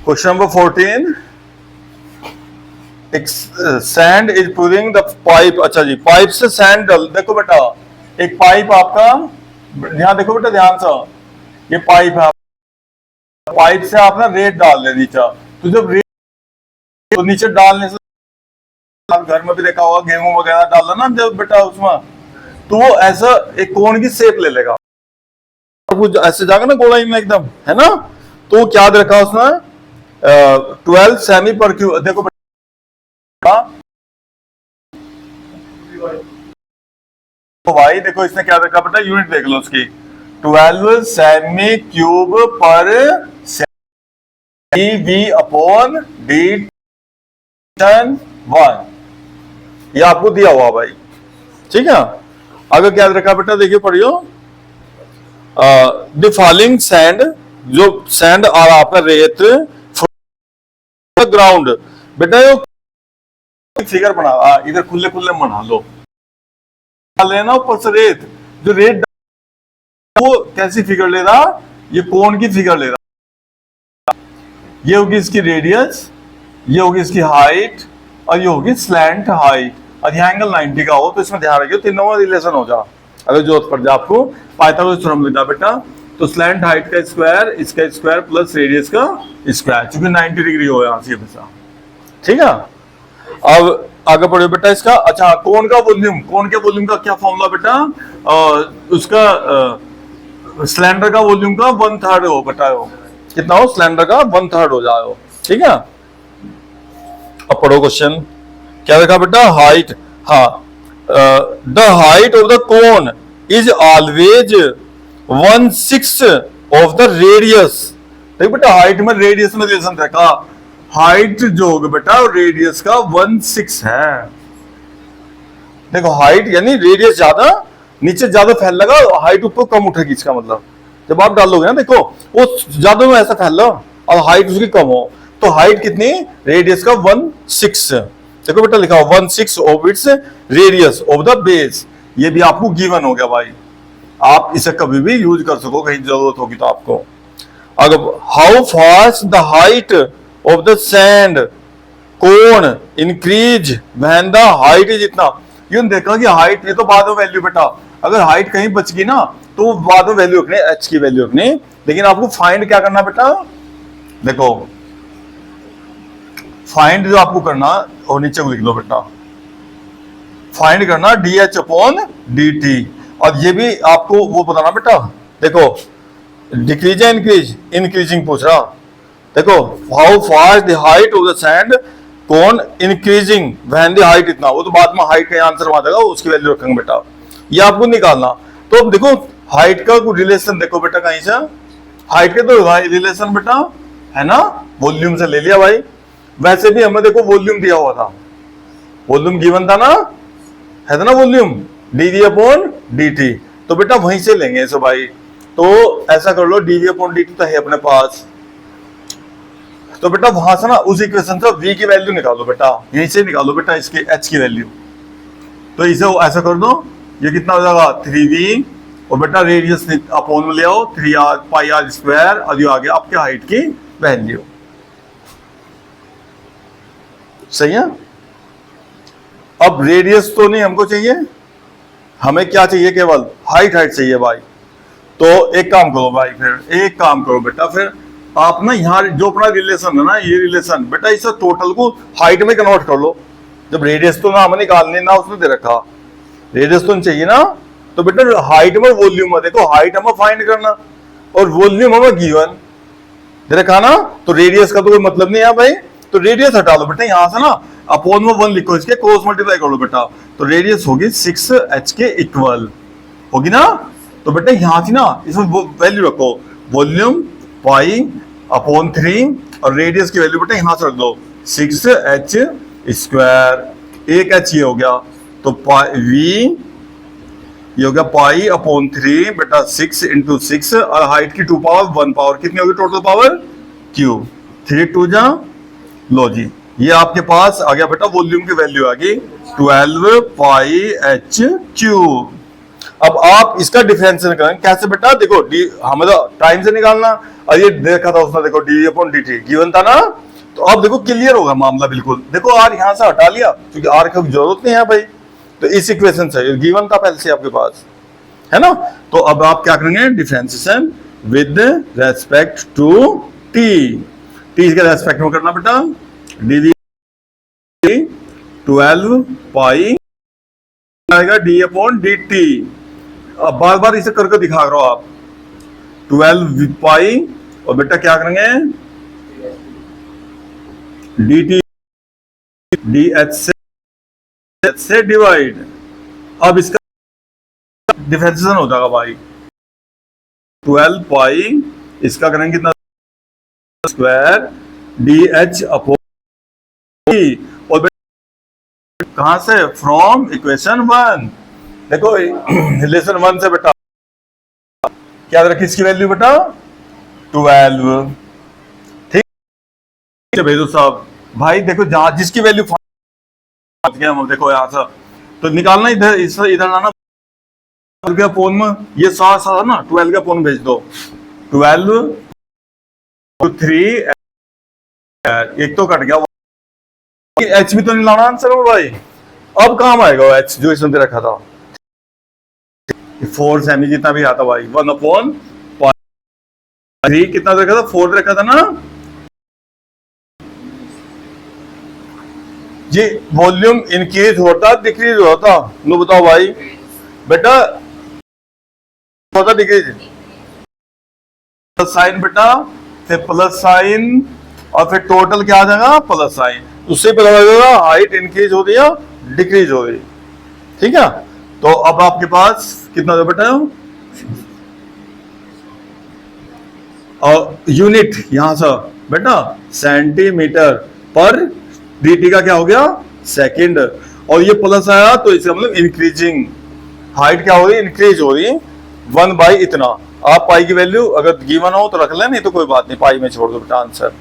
Question number 14, sand is pulling the pipe. अच्छा जी, pipe से sand डाल, देखो बेटा एक पाइप आपका, यहां देखो बेटा ध्यान से, ये पाइप है, पाइप से आप ना रेत डाल रहे नीचे, तो जब रेत तो नीचे डालने से, आप घर में भी देखा होगा गेहूं वगैरह डालना ना जब बेटा उसमें, तो वो ऐसा एक कोन की शेप ले लेगा, कुछ ऐसे जाएगा ना गोलाई में एकदम, है ना। तो क्या रखा उसने, 12 सेमी पर क्यूब। देखो बेटा तो भाई देखो इसने क्या रखा बेटा, यूनिट देख लो उसकी, 12 सेमी क्यूब पर वी अपॉन डी 1, ये आपको दिया हुआ भाई, ठीक है। आगे क्या रखा बेटा, देखिए पढ़ियो, द फॉलिंग सैंड, जो सैंड और आपका रेत ग्राउंड, बेटा ये फिगर बना, इधर खुले खुले बना लो, लेना ऊपर से रेत, जो रेत वो कैसी फिगर ले रहा, ये कोण की फिगर ले रहा, ये होगी इसकी रेडियस, ये होगी इसकी हाइट, और ये होगी स्लैंट हाइट, और यह एंगल 90 का हो, तो इसमें ध्यान रखिए तीनों में रिलेशन हो जा, अगर जरूरत पड़ जाए आपको पाइथागोरस थ्योरम लिखना बेटा, तो स्लैंट हाइट का स्क्वायर, इसका स्क्वायर प्लस रेडियस का स्क्वायर, क्योंकि 90 डिग्री हो यहाँ से हमेशा, ठीक है। अब आगे बढ़ो बेटा इसका, अच्छा कोण का वॉल्यूम, कोण के वॉल्यूम का क्या फॉर्मूला बेटा, उसका सिलेंडर का वॉल्यूम का 1/3 हो बेटा, हो कितना हो, सिलेंडर का 1/3 हो जाए हो, ठीक है। अब पढ़ो क्वेश्चन, क्या देखा बेटा, हाइट, हाँ, the height of the cone is always 1/6 of the radius. देखो बेटा हाइट में रेडियस में रिलेशन देखा, हाइट जो होगा बेटा रेडियस का 1/6 है। देखो हाइट यानी रेडियस ज्यादा, नीचे ज्यादा फैल लगा, हाइट ऊपर कम उठेगी, इसका मतलब जब आप डालोगे ना, देखो वो ज्यादा में ऐसा फैल और हाइट उसकी कम हो, तो हाइट कितनी, रेडियस का 1/6, देखो बेटा लिखा हो 1/6 of its radius of the base, ये भी आपको गिवन हो गया भाई, आप इसे कभी भी यूज कर सको, कहीं जरूरत होगी तो आपको। अगर how fast the height of the sand cone increase when the height is इतना, ये देखा कि हाइट, ये तो बाद में वैल्यू बेटा, अगर हाइट कहीं बच गई ना तो बाद में वैल्यू रखनी, एच की वैल्यू रखनी, लेकिन आपको फाइंड क्या करना बेटा, देखो फाइंड जो आपको करना, और नीचे को लिख लो बेटा, फाइंड करना D H upon D T, और ये भी आपको वो बताना बेटा, देखो डिक्रीज या इंक्रीज, इंक्रीजिंग पूछ रहा, देखो how fast the height of the sand कोण इंक्रीजिंग व्हेन द हाइट इतना, वो तो बाद में हाइट का आंसर आ जाएगा, उसकी वैल्यू रखेंगे बेटा, ये आपको निकालना। तो अब देखो हाइट का कोई रिलेशन देखो बेटा, कहीं से हाइट के तो रिलेशन बेटा है ना, वॉल्यूम से ले लिया भाई, वैसे भी हमें देखो वॉल्यूम दिया हुआ था, वॉल्यूम गिवन था ना, है ना वॉल्यूम, डीवी अपॉन dt, तो बेटा वहीं से लेंगे इसे भाई, तो ऐसा कर लो डीवी अपॉन dt तो है अपने पास, तो बेटा वहां से ना उस इक्वेशन से v की वैल्यू निकालो बेटा, यहीं से निकालो बेटा इसकी h की वैल्यू, तो इसे ऐसा कर दो, ये कितना हो जाएगा 3v, और बेटा रेडियस अपॉन में ले आओ 3r पाई r स्क्वायर, और ये आ गया आपके हाइट की वैल्यू, सही है। अब रेडियस तो नहीं हमको चाहिए, हमें क्या चाहिए, केवल हाइट, हाइट चाहिए भाई, तो एक काम करो भाई, फिर एक काम करो बेटा, फिर आप ना यहाँ जो अपना रिलेशन है ना, ये रिलेशन बेटा इसे टोटल को हाइट में कन्वर्ट कर लो, जब रेडियस तो ना हमें निकालने ना उसने दे रखा, रेडियस तो नहीं चाहिए ना, तो बेटा हाइट में वॉल्यूम में, देखो हाइट हमें फाइंड करना और वॉल्यूम हमें गिवन दे रखा ना, तो रेडियस का तो कोई मतलब नहीं है भाई, तो रेडियस हटा लो बेटा, यहां से ना अपॉन में 1 लिखो, इसके क्रॉस मल्टीप्लाई कर लो बेटा, तो रेडियस होगी 6h के इक्वल होगी ना, तो बेटा यहां से ना इसमें वैल्यू रखो, वॉल्यूम पाई अपॉन 3, और रेडियस की वैल्यू बेटा यहां से रख दो 6h स्क्वायर, एक h ये हो गया, तो v ये हो गया पाई अपॉन 3 बेटा 6 इंटू 6, और हाइट की 2 पावर 1 पावर, कितनी होगी टोटल पावर क्यूब, 3 2 जा, लो जी ये आपके पास आ गया बेटा, वॉल्यूम की वैल्यू आ गई 12 पाई h क्यूब। अब आप इसका डिफरेंशिएशन करें कैसे बेटा, देखो डी हमें तो टाइम से निकालना, और ये देखा था उसने, देखो D upon D T given था ना, तो अब देखो क्लियर होगा मामला बिल्कुल। देखो आर यहां से हटा लिया क्योंकि आर की जरूरत नहीं है भाई, तो इस इक्वेशन से गिवन था पहले से आपके पास, है ना। तो अब आप क्या करेंगे, differentiation with respect to t, t के रेस्पेक्ट में करना बेटा, डी 12 पाई आएगा डी अपॉन डी टी। अब बार बार इसे करके दिखा रहे हो आप, 12 पाई और बेटा क्या करेंगे, डी टी डी एच से डिवाइड। अब इसका डिफरेंशिएशन हो जाएगा भाई, 12 पाई इसका करेंगे कितना, square D H upon T, और कहां से, फ्रॉम इक्वेशन 1। देखो रिलेशन 1 से बेटा क्या रखी इसकी वैल्यू बेटा 12, ठीक है भेजो साहब। भाई देखो जहां जिसकी वैल्यू देखो यहां से तो निकालना, इधर इधर लाना के फोन में, ये साथ साथ ना 12 का फोन भेज दो, 12 3 एक तो कट गया, एच भी तो नहीं लाना आंसर में भाई। अब काम आएगा एच जो इसमें रखा था, 4 सेमी जितना भी आता भाई, 1/3 कितना रखा था, 4 रखा था ना। ये वॉल्यूम इंक्रीज होता डिक्रीज होता, नो बताओ भाई बेटा, होता डिक्रीज, प्लस साइन बेटा, फिर प्लस साइन, और फिर टोटल क्या आ जाएगा प्लस साइन, उससे पता लगेगा हाइट इंक्रीज हो रही है डिक्रीज हो रही, ठीक है। तो अब आपके पास कितना दो बेटा, और यूनिट यहां से बेटा सेंटीमीटर पर dt का क्या हो गया सेकंड, और ये प्लस आया तो इसका मतलब इंक्रीजिंग, हाइट क्या हो रही इंक्रीज हो रही, 1 बाई इतना। आप पाई की वैल्यू अगर गिवन हो तो रख लें, नहीं तो कोई बात नहीं, पाई में छोड़ दो बेटा आंसर।